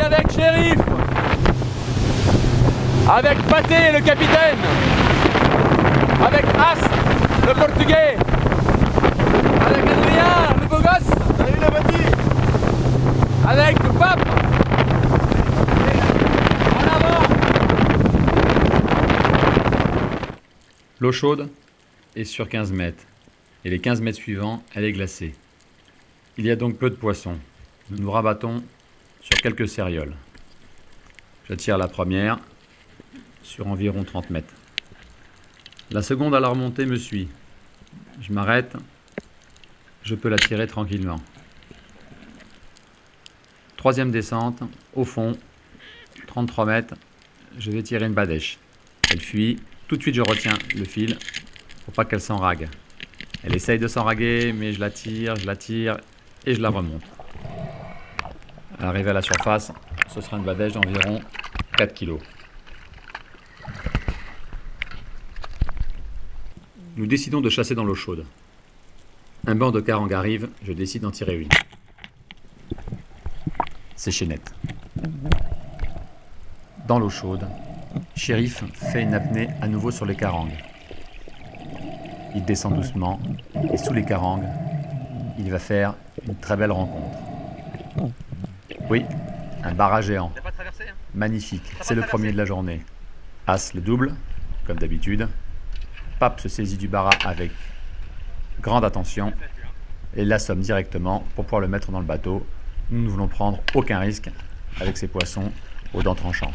avec Shérif, avec Pathé le capitaine, avec As le portugais, avec Adrien le beau gosse, salut le petit, avec Pape, en avant. L'eau chaude est sur 15 mètres et les 15 mètres suivants, elle est glacée. Il y a donc peu de poissons. Nous nous rabattons sur quelques cérioles. Je tire la première sur environ 30 mètres. La seconde à la remontée me suit. Je m'arrête. Je peux la tirer tranquillement. Troisième descente, au fond, 33 mètres, je vais tirer une badèche. Elle fuit. Tout de suite, je retiens le fil pour pas qu'elle s'enrague. Elle essaye de s'enraguer, mais je la tire et je la remonte. Arrivé à la surface, ce sera une badèche d'environ 4 kg. Nous décidons de chasser dans l'eau chaude. Un banc de carangue arrive, je décide d'en tirer une. C'est net. Dans l'eau chaude, Shérif fait une apnée à nouveau sur les carangues. Il descend doucement et sous les carangues, il va faire une très belle rencontre. Oui, un barra géant. Magnifique, c'est le premier de la journée. As le double, comme d'habitude. Pape se saisit du barra avec grande attention et l'assomme directement pour pouvoir le mettre dans le bateau. Nous ne voulons prendre aucun risque avec ces poissons aux dents tranchantes.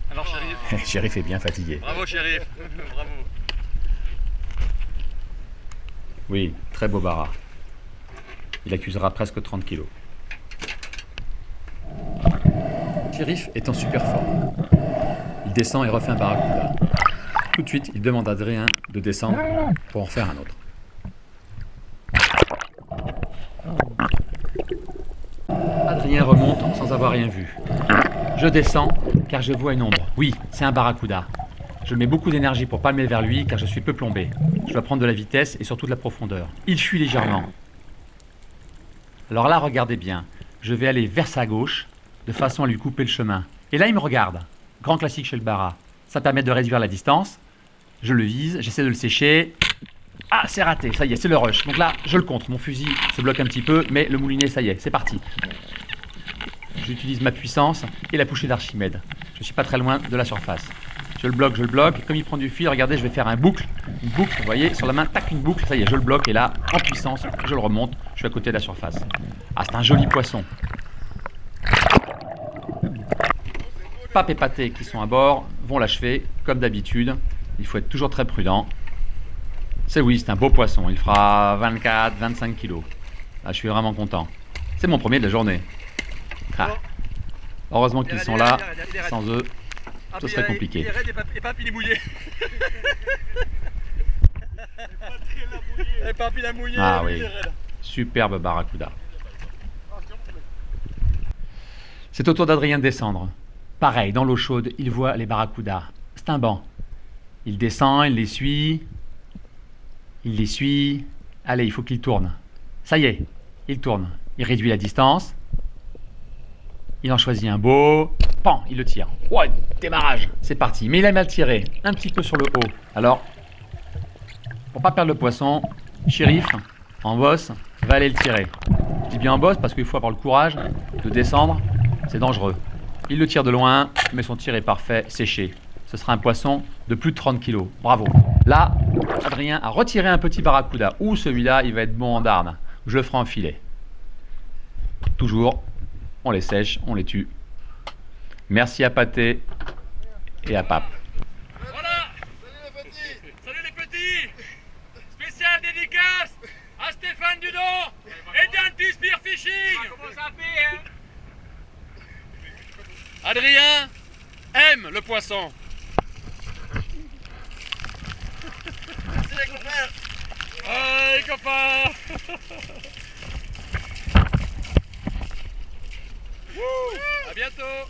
Alors Shérif. Shérif est bien fatigué. Bravo Shérif. Bravo. Oui, très beau barra. Il accusera presque 30 kilos. Shérif est en super forme. Il descend et refait un barracuda. Tout de suite, il demande à Adrien de descendre pour en faire un autre. Adrien remonte sans avoir rien vu. Je descends car je vois une ombre. Oui, c'est un barracuda. Je mets beaucoup d'énergie pour palmer vers lui car je suis peu plombé. Je dois prendre de la vitesse et surtout de la profondeur. Il fuit légèrement. Alors là, regardez bien. Je vais aller vers sa gauche de façon à lui couper le chemin. Et là, il me regarde. Grand classique chez le barra. Ça permet de réduire la distance. Je le vise, j'essaie de le sécher. Ah, c'est raté, ça y est, c'est le rush. Donc là, je le contre. Mon fusil se bloque un petit peu, mais le moulinet, ça y est, c'est parti. J'utilise ma puissance et la poussée d'Archimède. Je suis pas très loin de la surface. Je le bloque. Comme il prend du fil, regardez, je vais faire une boucle, vous voyez, sur la main, tac, une boucle. Ça y est, je le bloque et là, en puissance, je le remonte. Je suis à côté de la surface. Ah, c'est un joli poisson. Pape et Pathé qui sont à bord vont l'achever, comme d'habitude. Il faut être toujours très prudent. C'est un beau poisson. Il fera 24-25 kilos. Là, je suis vraiment content. C'est mon premier de la journée. Ah. Heureusement qu'ils sont là. Sans eux, ce serait compliqué. Il est raide et Pape il est mouillé. Et Pape il a mouillé. Ah oui, superbe barracuda. C'est au tour d'Adrien de descendre. Pareil, dans l'eau chaude, il voit les barracudas. C'est un banc. Il descend, il les suit. Allez, il faut qu'il tourne. Ça y est, il tourne. Il réduit la distance. Il en choisit un beau. Pan, il le tire. Ouais, démarrage. C'est parti. Mais il a mal tiré. Un petit peu sur le haut. Alors, pour pas perdre le poisson, Shérif, en bosse, va aller le tirer. Je dis bien en bosse parce qu'il faut avoir le courage de descendre. C'est dangereux. Il le tire de loin, mais son tir est parfait, séché. Ce sera un poisson de plus de 30 kilos. Bravo. Là, Adrien a retiré un petit barracuda. Ou celui-là, il va être bon en darne. Je le ferai en filet. Toujours, on les sèche, on les tue. Merci à Pathé et à Pape. Voilà. Salut les petits. Spécial dédicace à Stéphane Dudon et Danty Spearfishing. Comment ça fait, hein? Adrien aime le poisson. Merci les copains. Hey copains. À bientôt.